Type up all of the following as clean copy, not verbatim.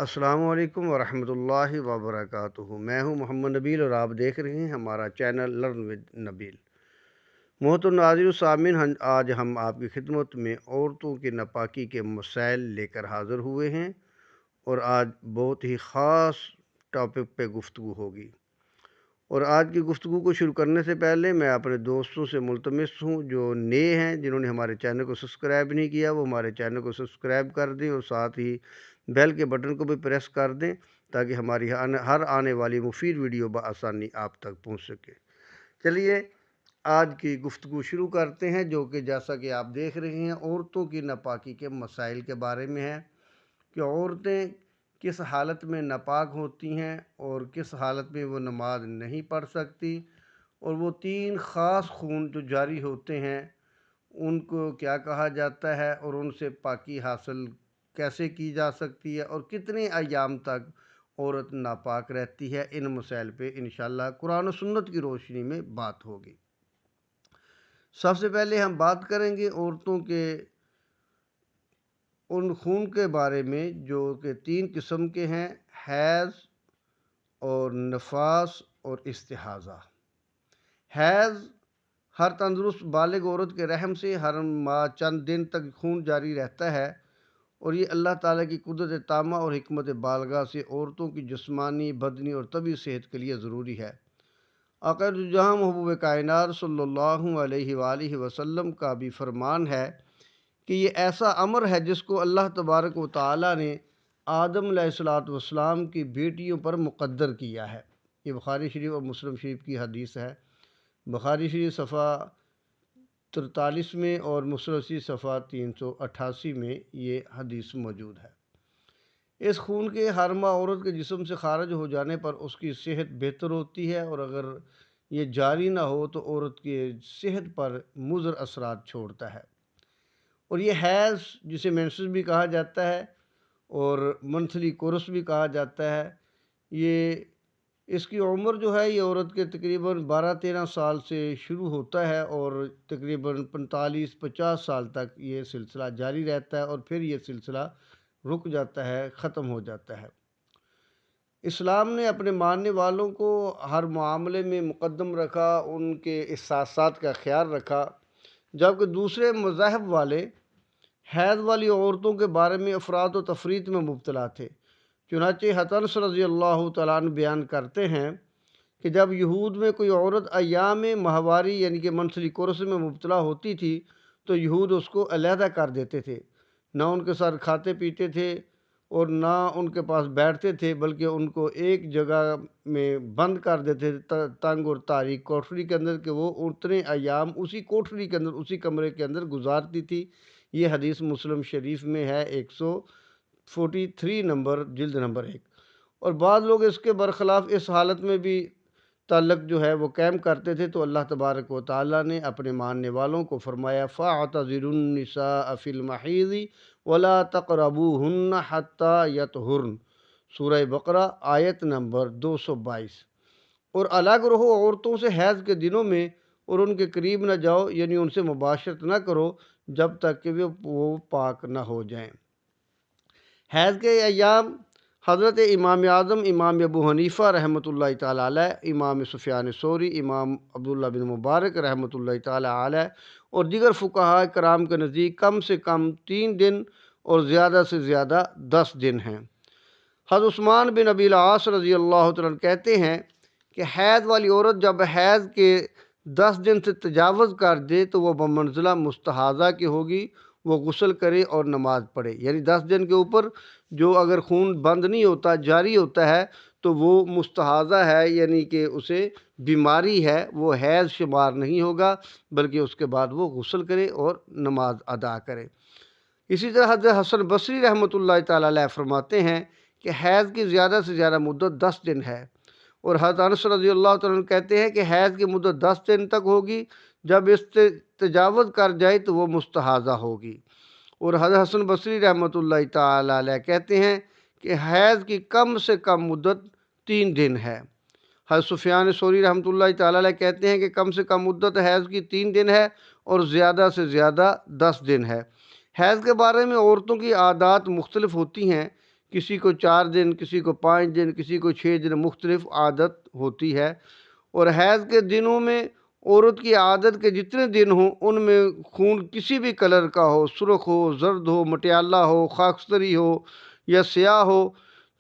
السلام علیکم ورحمۃ اللہ وبرکاتہ۔ میں ہوں محمد نبیل اور آپ دیکھ رہے ہیں ہمارا چینل لرن ود نبیل۔ محترم ناظرین و سامعین، آج ہم آپ کی خدمت میں عورتوں کی ناپاکی کے مسائل لے کر حاضر ہوئے ہیں اور آج بہت ہی خاص ٹاپک پہ گفتگو ہوگی۔ اور آج کی گفتگو کو شروع کرنے سے پہلے میں اپنے دوستوں سے ملتمس ہوں جو نئے ہیں، جنہوں نے ہمارے چینل کو سبسکرائب نہیں کیا، وہ ہمارے چینل کو سبسکرائب کر دیں اور ساتھ ہی بیل کے بٹن کو بھی پریس کر دیں تاکہ ہماری ہر آنے والی مفید ویڈیو بآسانی آپ تک پہنچ سکے۔ چلیے آج کی گفتگو شروع کرتے ہیں، جو کہ جیسا کہ آپ دیکھ رہے ہیں عورتوں کی ناپاکی کے مسائل کے بارے میں ہے کہ عورتیں کس حالت میں ناپاک ہوتی ہیں اور کس حالت میں وہ نماز نہیں پڑھ سکتی، اور وہ 3 خاص خون جو جاری ہوتے ہیں ان کو کیا کہا جاتا ہے، اور ان سے پاکی حاصل کیسے کی جا سکتی ہے، اور کتنے ایام تک عورت ناپاک رہتی ہے۔ ان مسائل پہ انشاءاللہ قرآن و سنت کی روشنی میں بات ہوگی۔ سب سے پہلے ہم بات کریں گے عورتوں کے ان خون کے بارے میں جو کہ 3 قسم کے ہیں: حیض اور نفاس اور استحاضہ۔ حیض ہر تندرست بالغ عورت کے رحم سے ہر ماہ چند دن تک خون جاری رہتا ہے، اور یہ اللہ تعالیٰ کی قدرت تامہ اور حکمت بالغہ سے عورتوں کی جسمانی، بدنی اور طبعی صحت کے لیے ضروری ہے۔ آقا دو جہاں محبوب کائنات صلی اللہ علیہ وآلہ وسلم کا بھی فرمان ہے کہ یہ ایسا امر ہے جس کو اللہ تبارک و تعالیٰ نے آدم علیہ السلام کی بیٹیوں پر مقدر کیا ہے۔ یہ بخاری شریف اور مسلم شریف کی حدیث ہے۔ بخاری شریف صفحہ 43 میں اور مسلم شریف صفحہ 388 میں یہ حدیث موجود ہے۔ اس خون کے ہر ماہ عورت کے جسم سے خارج ہو جانے پر اس کی صحت بہتر ہوتی ہے، اور اگر یہ جاری نہ ہو تو عورت کی صحت پر مضر اثرات چھوڑتا ہے۔ اور یہ حیض جسے مینسس بھی کہا جاتا ہے اور منتھلی کورس بھی کہا جاتا ہے، یہ اس کی عمر جو ہے یہ عورت کے تقریباً 12-13 سال سے شروع ہوتا ہے اور تقریباً 45-50 سال تک یہ سلسلہ جاری رہتا ہے، اور پھر یہ سلسلہ رک جاتا ہے، ختم ہو جاتا ہے۔ اسلام نے اپنے ماننے والوں کو ہر معاملے میں مقدم رکھا، ان کے احساسات کا خیال رکھا، جبکہ دوسرے مذاہب والے حیض والی عورتوں کے بارے میں افراط و تفریط میں مبتلا تھے۔ چنانچہ حضرت انس رضی اللہ تعالیٰ عنہ بیان کرتے ہیں کہ جب یہود میں کوئی عورت ایام ماہواری یعنی کہ منتھلی کورس میں مبتلا ہوتی تھی تو یہود اس کو علیحدہ کر دیتے تھے، نہ ان کے ساتھ کھاتے پیتے تھے اور نہ ان کے پاس بیٹھتے تھے، بلکہ ان کو ایک جگہ میں بند کر دیتے تھے، تنگ اور تاریک کوٹھری کے اندر، کہ وہ اتنے ایام اسی کوٹھری کے اندر، اسی کمرے کے اندر گزارتی تھی۔ یہ حدیث مسلم شریف میں ہے، 143 نمبر، جلد نمبر 1۔ اور بعض لوگ اس کے برخلاف اس حالت میں بھی تعلق جو ہے وہ قائم کرتے تھے، تو اللہ تبارک و تعالیٰ نے اپنے ماننے والوں کو فرمایا فَاعْتَزِلُوا النِّسَاءَ فِي الْمَحِيضِ وَلَا تَقْرَبُوهُنَّ حَتَّى يَطْهُرْنَ، سورہ بقرہ آیت نمبر 222۔ اور الگ رہو عورتوں سے حیض کے دنوں میں اور ان کے قریب نہ جاؤ، یعنی ان سے مباشرت نہ کرو جب تک کہ وہ پاک نہ ہو جائیں۔ حیض کے ایام حضرت امام اعظم امام ابو حنیفہ رحمۃ اللہ تعالیٰ علیہ، امام سفیان ثوری، امام عبداللہ بن مبارک رحمۃ اللہ تعالیٰ علیہ اور دیگر فقہاء کرام کے نزدیک کم سے کم 3 دن اور زیادہ سے زیادہ 10 دن ہیں۔ حضرت عثمان بن ابی العاص رضی اللہ عنہ کہتے ہیں کہ حیض والی عورت جب حیض کے 10 دن سے تجاوز کر دے تو وہ بمنزلہ مستحاضہ کی ہوگی، وہ غسل کرے اور نماز پڑھے۔ یعنی 10 دن کے اوپر جو اگر خون بند نہیں ہوتا، جاری ہوتا ہے، تو وہ مستحاضہ ہے، یعنی کہ اسے بیماری ہے، وہ حیض شمار نہیں ہوگا، بلکہ اس کے بعد وہ غسل کرے اور نماز ادا کرے۔ اسی طرح حضرت حسن بصری رحمۃ اللہ تعالیٰ علیہ فرماتے ہیں کہ حیض کی زیادہ سے زیادہ مدت 10 دن ہے، اور حضرت انس رضی اللہ تعالیٰ عنہ کہتے ہیں کہ حیض کی مدت 10 دن تک ہوگی، جب اس سے تجاوز کر جائے تو وہ مستحاضہ ہوگی۔ اور حضرت حسن بصری رحمۃ اللہ تعالیٰ علیہ کہتے ہیں کہ حیض کی کم سے کم مدت 3 دن ہے۔ حضرت سفیان ثوری رحمۃ اللہ تعالیٰ علیہ کہتے ہیں کہ کم سے کم مدت حیض کی 3 دن ہے اور زیادہ سے زیادہ 10 دن ہے۔ حیض کے بارے میں عورتوں کی عادات مختلف ہوتی ہیں، کسی کو 4 دن، کسی کو 5 دن، کسی کو 6 دن، مختلف عادت ہوتی ہے۔ اور حیض کے دنوں میں عورت کی عادت کے جتنے دن ہوں ان میں خون کسی بھی کلر کا ہو، سرخ ہو، زرد ہو، مٹیالہ ہو، خاکستری ہو یا سیاہ ہو،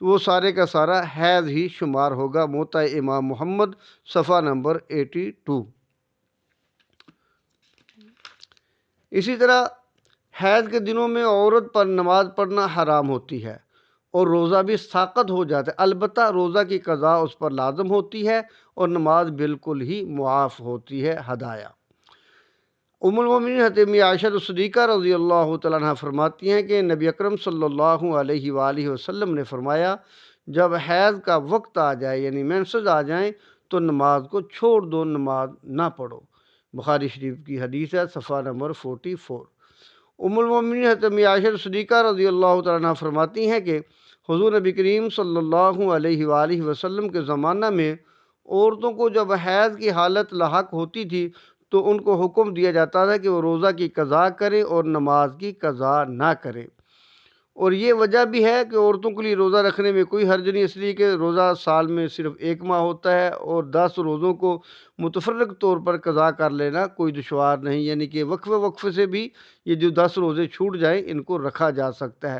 تو وہ سارے کا سارا حیض ہی شمار ہوگا۔ موطا امام محمد صفحہ نمبر 82۔ اسی طرح حیض کے دنوں میں عورت پر نماز پڑھنا حرام ہوتی ہے اور روزہ بھی ساقط ہو جاتا ہے، البتہ روزہ کی قضا اس پر لازم ہوتی ہے اور نماز بالکل ہی معاف ہوتی ہے۔ ہدایہ ام المومنین حضرت عائشہ صدیقہ رضی اللہ تعالیٰ عنہ فرماتی ہیں کہ نبی اکرم صلی اللہ علیہ وآلہ وسلم نے فرمایا، جب حیض کا وقت آ جائے یعنی مینسز آ جائیں تو نماز کو چھوڑ دو، نماز نہ پڑھو۔ بخاری شریف کی حدیث ہے، صفحہ نمبر 44۔ ام المومنین حضرت عائشہ صدیقہ رضی اللہ تعالیٰ عنہ فرماتی ہیں کہ حضور نبی کریم صلی اللہ علیہ وآلہ وسلم کے زمانہ میں عورتوں کو جب حیض کی حالت لاحق ہوتی تھی تو ان کو حکم دیا جاتا تھا کہ وہ روزہ کی قضا کرے اور نماز کی قضا نہ کرے۔ اور یہ وجہ بھی ہے کہ عورتوں کے لیے روزہ رکھنے میں کوئی حرج نہیں، اس لیے کہ روزہ سال میں صرف 1 ماہ ہوتا ہے اور 10 روزوں کو متفرق طور پر قضا کر لینا کوئی دشوار نہیں، یعنی کہ وقفے وقفے سے بھی یہ جو 10 روزے چھوٹ جائیں ان کو رکھا جا سکتا ہے۔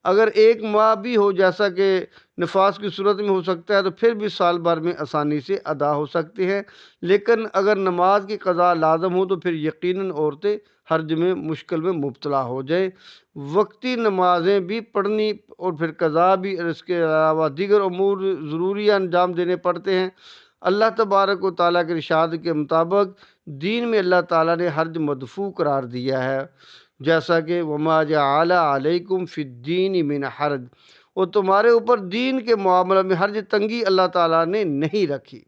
اگر 1 ماہ بھی ہو جیسا کہ نفاس کی صورت میں ہو سکتا ہے تو پھر بھی سال بھر میں آسانی سے ادا ہو سکتے ہیں، لیکن اگر نماز کی قضا لازم ہو تو پھر یقیناً عورتیں حرج میں مشکل میں مبتلا ہو جائیں۔ وقتی نمازیں بھی پڑھنی اور پھر قضا بھی، اور اس کے علاوہ دیگر امور ضروری انجام دینے پڑتے ہیں۔ اللہ تبارک و تعالیٰ کے ارشاد کے مطابق دین میں اللہ تعالیٰ نے حرج مدفوع قرار دیا ہے، جیسا کہ وَمَا جَعَلَ عَلَيْكُمْ فِي الدِّينِ مِنْ حَرَج، اور تمہارے اوپر دین کے معاملہ میں حرج تنگی اللہ تعالیٰ نے نہیں رکھی۔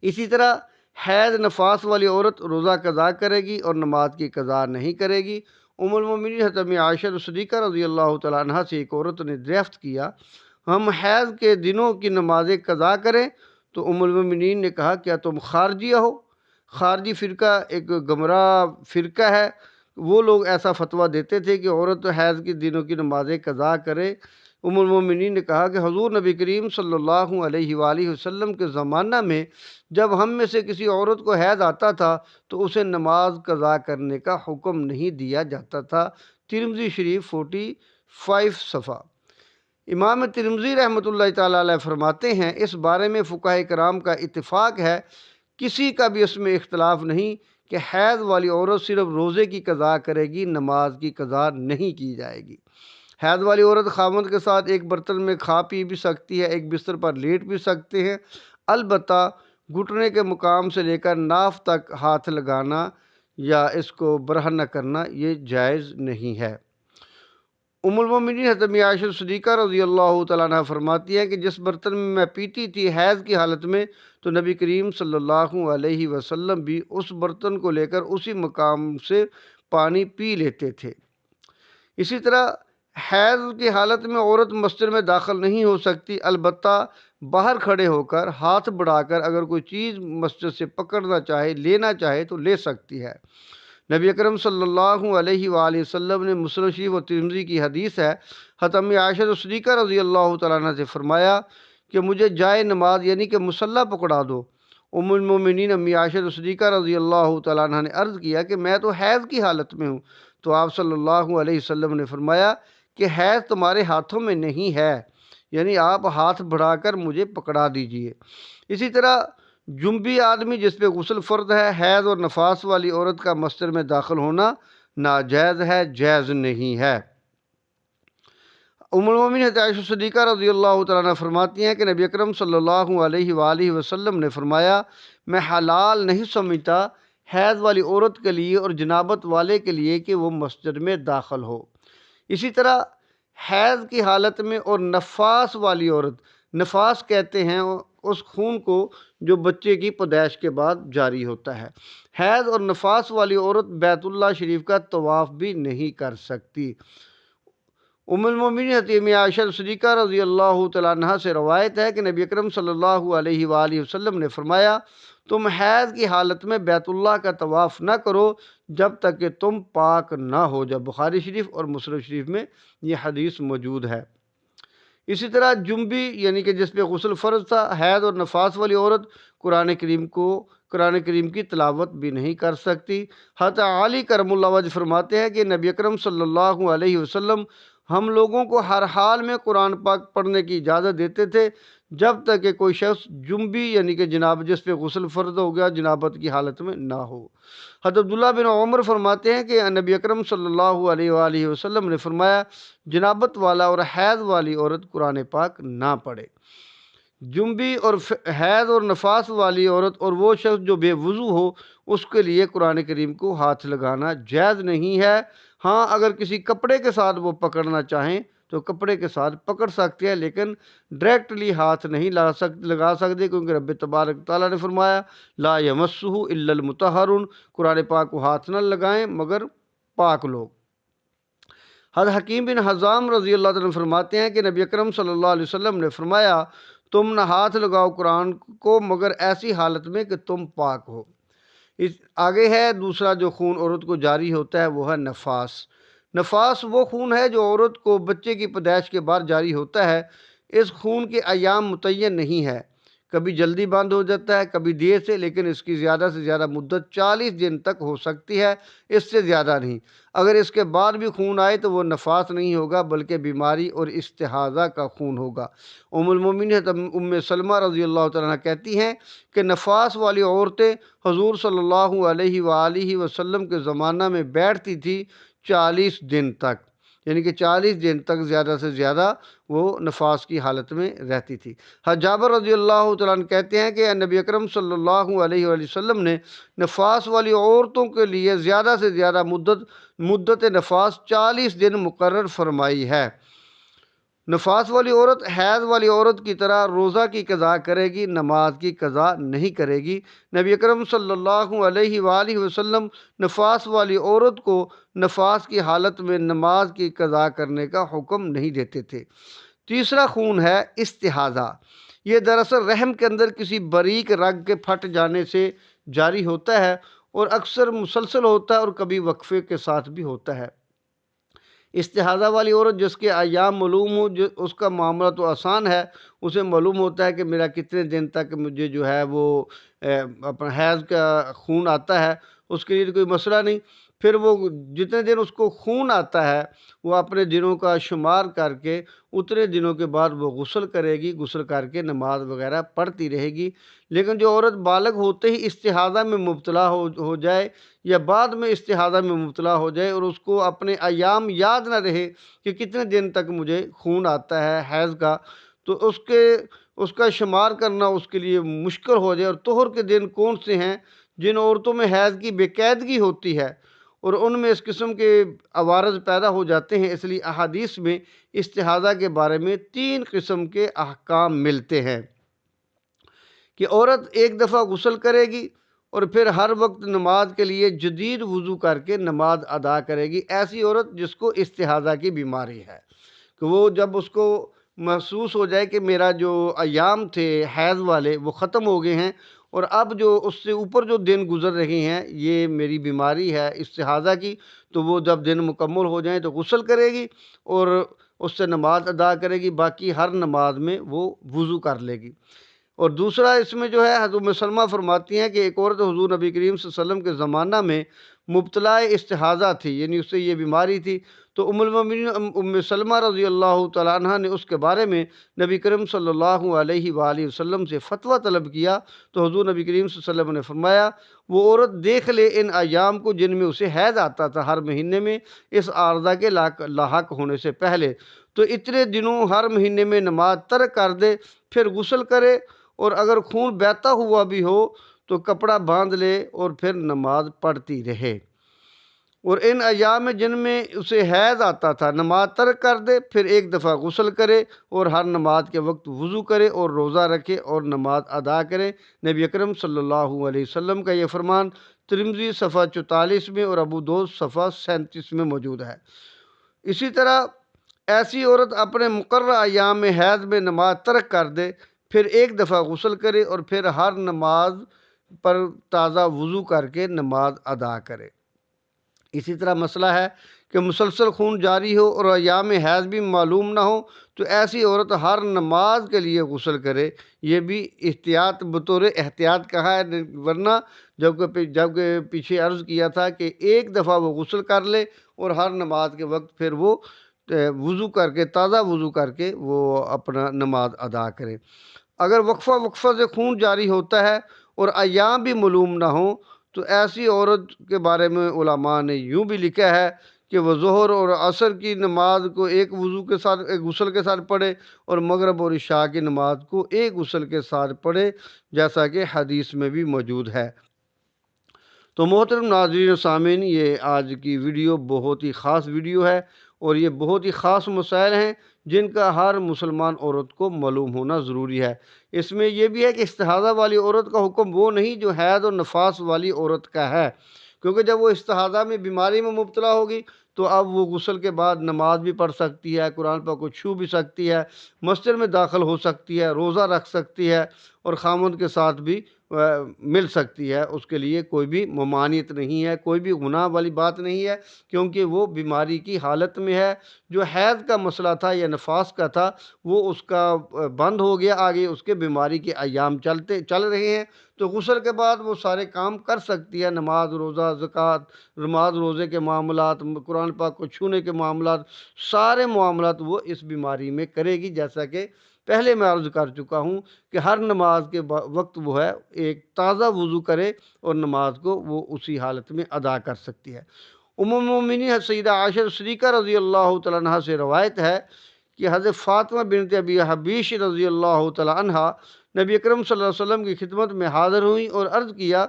اسی طرح حیض نفاس والی عورت روزہ قضا کرے گی اور نماز کی قضا نہیں کرے گی۔ ام المومنین حضرت عائشہ صدیقہ رضی اللہ تعالیٰ عنہ سے ایک عورت نے دریافت کیا، ہم حیض کے دنوں کی نمازیں قضا کریں؟ تو ام المومنین نے کہا، کیا تم خارجیہ ہو؟ خارجی فرقہ ایک گمراہ فرقہ ہے، وہ لوگ ایسا فتویٰ دیتے تھے کہ عورت حیض کے دنوں کی نمازیں قضا کرے۔ ام المومنین نے کہا کہ حضور نبی کریم صلی اللہ علیہ وآلہ وسلم کے زمانہ میں جب ہم میں سے کسی عورت کو حیض آتا تھا تو اسے نماز قضا کرنے کا حکم نہیں دیا جاتا تھا۔ ترمذی شریف 45 صفحہ۔ امام ترمذی رحمۃ اللہ تعالیٰ علیہ فرماتے ہیں، اس بارے میں فقہاء کرام کا اتفاق ہے، کسی کا بھی اس میں اختلاف نہیں کہ حیض والی عورت صرف روزے کی قضا کرے گی، نماز کی قضا نہیں کی جائے گی۔ حیض والی عورت خاوند کے ساتھ ایک برتن میں کھا پی بھی سکتی ہے، ایک بستر پر لیٹ بھی سکتے ہیں، البتہ گھٹنے کے مقام سے لے کر ناف تک ہاتھ لگانا یا اس کو برہنہ نہ کرنا یہ جائز نہیں ہے۔ ام المومنین حضرت عائشہ صدیقہ رضی اللہ تعالیٰ عنہ فرماتی ہے کہ جس برتن میں پیتی تھی حیض کی حالت میں تو نبی کریم صلی اللہ علیہ وسلم بھی اس برتن کو لے کر اسی مقام سے پانی پی لیتے تھے۔ اسی طرح حیض کی حالت میں عورت مسجد میں داخل نہیں ہو سکتی، البتہ باہر کھڑے ہو کر ہاتھ بڑھا کر اگر کوئی چیز مسجد سے پکڑنا چاہے، لینا چاہے تو لے سکتی ہے۔ نبی اکرم صلی اللہ علیہ وآلہ وسلم نے مسلم شریف و ترمذی کی حدیث ہے، حضرت عائشہ صدیقہ رضی اللہ تعالیٰ عنہ سے فرمایا کہ مجھے جائے نماز یعنی کہ مصلی پکڑا دو۔ ام المومنین امی عائشہ صدیقہ رضی اللہ تعالیٰ عنہ نے عرض کیا کہ میں تو حیض کی حالت میں ہوں، تو آپ صلی اللہ علیہ وسلم نے فرمایا کہ حیض تمہارے ہاتھوں میں نہیں ہے، یعنی آپ ہاتھ بڑھا کر مجھے پکڑا دیجئے۔ اسی طرح جنبی آدمی جس پہ غسل فرض ہے، حیض اور نفاس والی عورت کا مسجد میں داخل ہونا ناجائز ہے، جائز نہیں ہے۔ ام المومنین حضرت عائشہ صدیقہ رضی اللہ تعالیٰ عنہ فرماتی ہیں کہ نبی اکرم صلی اللہ علیہ وآلہ وسلم نے فرمایا، میں حلال نہیں سمجھتا حیض والی عورت کے لیے اور جنابت والے کے لیے کہ وہ مسجد میں داخل ہو۔ اسی طرح حیض کی حالت میں اور نفاس والی عورت، نفاس کہتے ہیں اس خون کو جو بچے کی پیدائش کے بعد جاری ہوتا ہے، حیض اور نفاس والی عورت بیت اللہ شریف کا طواف بھی نہیں کر سکتی۔ ام المومنین حضرت عائشہ صدیقہ رضی اللہ تعالیٰ عنہ سے روایت ہے کہ نبی اکرم صلی اللہ علیہ وآلہ وسلم نے فرمایا، تم حیض کی حالت میں بیت اللہ کا طواف نہ کرو جب تک کہ تم پاک نہ ہو جاؤ۔ بخاری شریف اور مسلم شریف میں یہ حدیث موجود ہے۔ اسی طرح جنبی یعنی کہ جس پہ غسل فرض تھا، حیض اور نفاس والی عورت قرآن کریم کی تلاوت بھی نہیں کر سکتی۔ حضرت علی کرم اللہ وجہ فرماتے ہیں کہ نبی اکرم صلی اللہ علیہ وسلم ہم لوگوں کو ہر حال میں قرآن پاک پڑھنے کی اجازت دیتے تھے، جب تک کہ کوئی شخص جنبی یعنی کہ جس پہ غسل فرض ہو گیا جنابت کی حالت میں نہ ہو۔ حضرت عبداللہ بن عمر فرماتے ہیں کہ نبی اکرم صلی اللہ علیہ وآلہ وسلم نے فرمایا، جنابت والا اور حیض والی عورت قرآن پاک نہ پڑھے۔ جنبی اور حیض اور نفاس والی عورت اور وہ شخص جو بے وضو ہو، اس کے لیے قرآن کریم کو ہاتھ لگانا جائز نہیں ہے۔ ہاں، اگر کسی کپڑے کے ساتھ وہ پکڑنا چاہیں تو کپڑے کے ساتھ پکڑ سکتے ہیں، لیکن ڈائریکٹلی ہاتھ نہیں لگا سکتے، کیونکہ رب تبارک تعالیٰ نے فرمایا لا یمسہ الا المطہرون، قرآن پاک کو ہاتھ نہ لگائیں مگر پاک لوگ۔ حضرت حکیم بن حزام رضی اللہ عنہ فرماتے ہیں کہ نبی اکرم صلی اللہ علیہ وسلم نے فرمایا، تم نہ ہاتھ لگاؤ قرآن کو مگر ایسی حالت میں کہ تم پاک ہو۔ آگے ہے دوسرا جو خون عورت کو جاری ہوتا ہے، وہ ہے نفاس۔ نفاس وہ خون ہے جو عورت کو بچے کی پیدائش کے بعد جاری ہوتا ہے۔ اس خون کے ایام متعین نہیں ہے، کبھی جلدی بند ہو جاتا ہے، کبھی دیر سے، لیکن اس کی زیادہ سے زیادہ مدت 40 دن تک ہو سکتی ہے، اس سے زیادہ نہیں۔ اگر اس کے بعد بھی خون آئے تو وہ نفاس نہیں ہوگا بلکہ بیماری اور استحاضہ کا خون ہوگا۔ ام المومنین ام سلمہ رضی اللہ تعالیٰ کہتی ہیں کہ نفاس والی عورتیں حضور صلی اللہ علیہ وآلہ وسلم کے زمانہ میں بیٹھتی تھی 40 دن تک، یعنی کہ 40 دن تک زیادہ سے زیادہ وہ نفاس کی حالت میں رہتی تھی۔ حضرت جابر رضی اللہ تعالیٰ عنہ کہتے ہیں کہ نبی اکرم صلی اللہ علیہ وآلہ وسلم نے نفاس والی عورتوں کے لیے زیادہ سے زیادہ مدت نفاس 40 دن مقرر فرمائی ہے۔ نفاس والی عورت حیض والی عورت کی طرح روزہ کی قضا کرے گی، نماز کی قضا نہیں کرے گی۔ نبی اکرم صلی اللہ علیہ وآلہ وسلم نفاس والی عورت کو نفاس کی حالت میں نماز کی قضا کرنے کا حکم نہیں دیتے تھے۔ تیسرا خون ہے استحاضہ۔ یہ دراصل رحم کے اندر کسی باریک رگ کے پھٹ جانے سے جاری ہوتا ہے اور اکثر مسلسل ہوتا ہے اور کبھی وقفے کے ساتھ بھی ہوتا ہے۔ استحاضہ والی عورت جس کے ایام معلوم ہو، اس کا معاملہ تو آسان ہے، اسے معلوم ہوتا ہے کہ میرا کتنے دن تک مجھے جو ہے وہ اپنا حیض کا خون آتا ہے، اس کے لیے کوئی مسئلہ نہیں۔ پھر وہ جتنے دن اس کو خون آتا ہے وہ اپنے دنوں کا شمار کر کے اتنے دنوں کے بعد وہ غسل کرے گی، غسل کر کے نماز وغیرہ پڑھتی رہے گی۔ لیکن جو عورت بالغ ہوتے ہی استحاضہ میں مبتلا ہو جائے یا بعد میں استحاضہ میں مبتلا ہو جائے اور اس کو اپنے ایام یاد نہ رہے کہ کتنے دن تک مجھے خون آتا ہے حیض کا، تو اس کا شمار کرنا اس کے لیے مشکل ہو جائے۔ اور طہر کے دن کون سے ہیں؟ جن عورتوں میں حیض کی بے قاعدگی ہوتی ہے اور ان میں اس قسم کے عوارض پیدا ہو جاتے ہیں، اس لیے احادیث میں استحاضہ کے بارے میں 3 قسم کے احکام ملتے ہیں کہ عورت ایک دفعہ غسل کرے گی اور پھر ہر وقت نماز کے لیے جدید وضو کر کے نماز ادا کرے گی۔ ایسی عورت جس کو استحاضہ کی بیماری ہے کہ وہ جب اس کو محسوس ہو جائے کہ میرا جو ایام تھے حیض والے وہ ختم ہو گئے ہیں اور اب جو اس سے اوپر جو دن گزر رہے ہیں یہ میری بیماری ہے استحاضہ کی، تو وہ جب دن مکمل ہو جائیں تو غسل کرے گی اور اس سے نماز ادا کرے گی، باقی ہر نماز میں وہ وضو کر لے گی۔ اور دوسرا اس میں جو ہے حضرت ام سلمہ فرماتی ہیں کہ ایک عورت حضور نبی کریم صلی اللہ علیہ وسلم کے زمانہ میں مبتلا استحاضہ تھی، یعنی اس سے یہ بیماری تھی، تو ام المومنین ام سلمہ رضی اللہ تعالیٰ عنہ نے اس کے بارے میں نبی کریم صلی اللہ علیہ وآلہ وسلم سے فتویٰ طلب کیا، تو حضور نبی کریم صلی اللہ علیہ وسلم نے فرمایا وہ عورت دیکھ لے ان ایام کو جن میں اسے حیض آتا تھا ہر مہینے میں اس عارضہ کے لاحق ہونے سے پہلے، تو اتنے دنوں ہر مہینے میں نماز ترک کر دے، پھر غسل کرے اور اگر خون بہتا ہوا بھی ہو تو کپڑا باندھ لے اور پھر نماز پڑھتی رہے۔ اور ان ایام میں جن میں اسے حیض آتا تھا نماز ترک کر دے، پھر ایک دفعہ غسل کرے اور ہر نماز کے وقت وضو کرے اور روزہ رکھے اور نماز ادا کرے۔ نبی اکرم صلی اللہ علیہ وسلم کا یہ فرمان ترمذی صفحہ 44 میں اور ابو داؤد صفحہ 37 میں موجود ہے۔ اسی طرح ایسی عورت اپنے مقررہ ایام میں حیض میں نماز ترک کر دے، پھر ایک دفعہ غسل کرے اور پھر ہر نماز پر تازہ وضو کر کے نماز ادا کرے۔ اسی طرح مسئلہ ہے کہ مسلسل خون جاری ہو اور ایام حیض بھی معلوم نہ ہو تو ایسی عورت ہر نماز کے لیے غسل کرے۔ یہ بھی احتیاط بطور احتیاط کہا ہے، ورنہ جبکہ پیچھے عرض کیا تھا کہ ایک دفعہ وہ غسل کر لے اور ہر نماز کے وقت پھر وہ وضو کر کے، تازہ وضو کر کے وہ اپنا نماز ادا کرے۔ اگر وقفہ وقفہ سے خون جاری ہوتا ہے اور ایام بھی معلوم نہ ہوں تو ایسی عورت کے بارے میں علماء نے یوں بھی لکھا ہے کہ وہ ظہر اور عصر کی نماز کو ایک وضو کے ساتھ، ایک غسل کے ساتھ پڑھے، اور مغرب اور عشاء کی نماز کو ایک غسل کے ساتھ پڑھے، جیسا کہ حدیث میں بھی موجود ہے۔ تو محترم ناظرین و سامعین، یہ آج کی ویڈیو بہت ہی خاص ویڈیو ہے، اور یہ بہت ہی خاص مسائل ہیں جن کا ہر مسلمان عورت کو معلوم ہونا ضروری ہے۔ اس میں یہ بھی ہے کہ استحاضہ والی عورت کا حکم وہ نہیں جو حیض اور نفاس والی عورت کا ہے، کیونکہ جب وہ استحاضہ میں بیماری میں مبتلا ہوگی تو اب وہ غسل کے بعد نماز بھی پڑھ سکتی ہے، قرآن پاک کو چھو بھی سکتی ہے، مسجد میں داخل ہو سکتی ہے، روزہ رکھ سکتی ہے، اور خامند کے ساتھ بھی مل سکتی ہے۔ اس کے لیے کوئی بھی ممانعت نہیں ہے، کوئی بھی گناہ والی بات نہیں ہے، کیونکہ وہ بیماری کی حالت میں ہے۔ جو حیض کا مسئلہ تھا یا نفاس کا تھا وہ اس کا بند ہو گیا، آگے اس کے بیماری کے ایام چل رہے ہیں، تو غسل کے بعد وہ سارے کام کر سکتی ہے، نماز، روزہ، زکوٰۃ، نماز روزے کے معاملات، قرآن پاک کو چھونے کے معاملات، سارے معاملات وہ اس بیماری میں کرے گی، جیسا کہ پہلے میں عرض کر چکا ہوں کہ ہر نماز کے وقت وہ ہے ایک تازہ وضو کرے اور نماز کو وہ اسی حالت میں ادا کر سکتی ہے۔ ام المومنین سیدہ عائشہ صدیقہ رضی اللہ تعالیٰ عنہ سے روایت ہے کہ حضرت فاطمہ بنت ابی حبیش رضی اللہ تعالیٰ عنہ نبی اکرم صلی اللہ علیہ وسلم کی خدمت میں حاضر ہوئیں اور عرض کیا،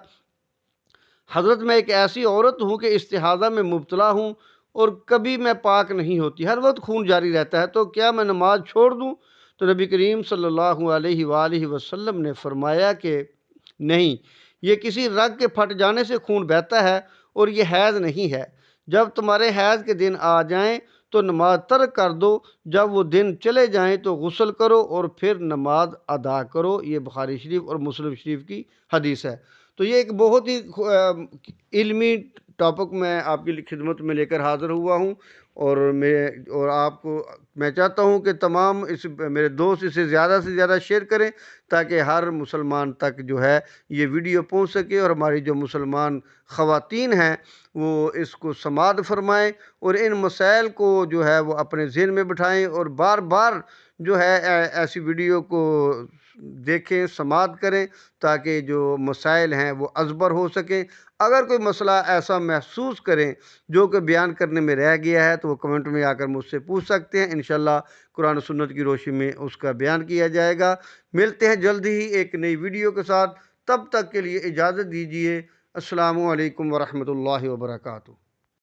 حضرت میں ایک ایسی عورت ہوں کہ استحاضہ میں مبتلا ہوں اور کبھی میں پاک نہیں ہوتی، ہر وقت خون جاری رہتا ہے، تو کیا میں نماز چھوڑ دوں؟ تو نبی کریم صلی اللہ علیہ وآلہ وسلم نے فرمایا کہ نہیں، یہ کسی رگ کے پھٹ جانے سے خون بہتا ہے اور یہ حیض نہیں ہے۔ جب تمہارے حیض کے دن آ جائیں تو نماز ترک کر دو، جب وہ دن چلے جائیں تو غسل کرو اور پھر نماز ادا کرو۔ یہ بخاری شریف اور مسلم شریف کی حدیث ہے۔ تو یہ ایک بہت ہی علمی ٹاپک میں آپ کی خدمت میں لے کر حاضر ہوا ہوں، اور آپ کو میں چاہتا ہوں کہ تمام میرے دوست اسے زیادہ سے زیادہ شیئر کریں تاکہ ہر مسلمان تک جو ہے یہ ویڈیو پہنچ سکے، اور ہماری جو مسلمان خواتین ہیں وہ اس کو سماعت فرمائیں اور ان مسائل کو جو ہے وہ اپنے ذہن میں بٹھائیں، اور بار بار جو ہے ایسی ویڈیو کو دیکھیں، سماعت کریں، تاکہ جو مسائل ہیں وہ ازبر ہو سکیں۔ اگر کوئی مسئلہ ایسا محسوس کریں جو کہ بیان کرنے میں رہ گیا ہے تو وہ کمنٹ میں آ کر مجھ سے پوچھ سکتے ہیں، انشاءاللہ قرآن و سنت کی روشنی میں اس کا بیان کیا جائے گا۔ ملتے ہیں جلد ہی ایک نئی ویڈیو کے ساتھ، تب تک کے لیے اجازت دیجیے۔ السلام علیکم ورحمۃ اللہ وبرکاتہ۔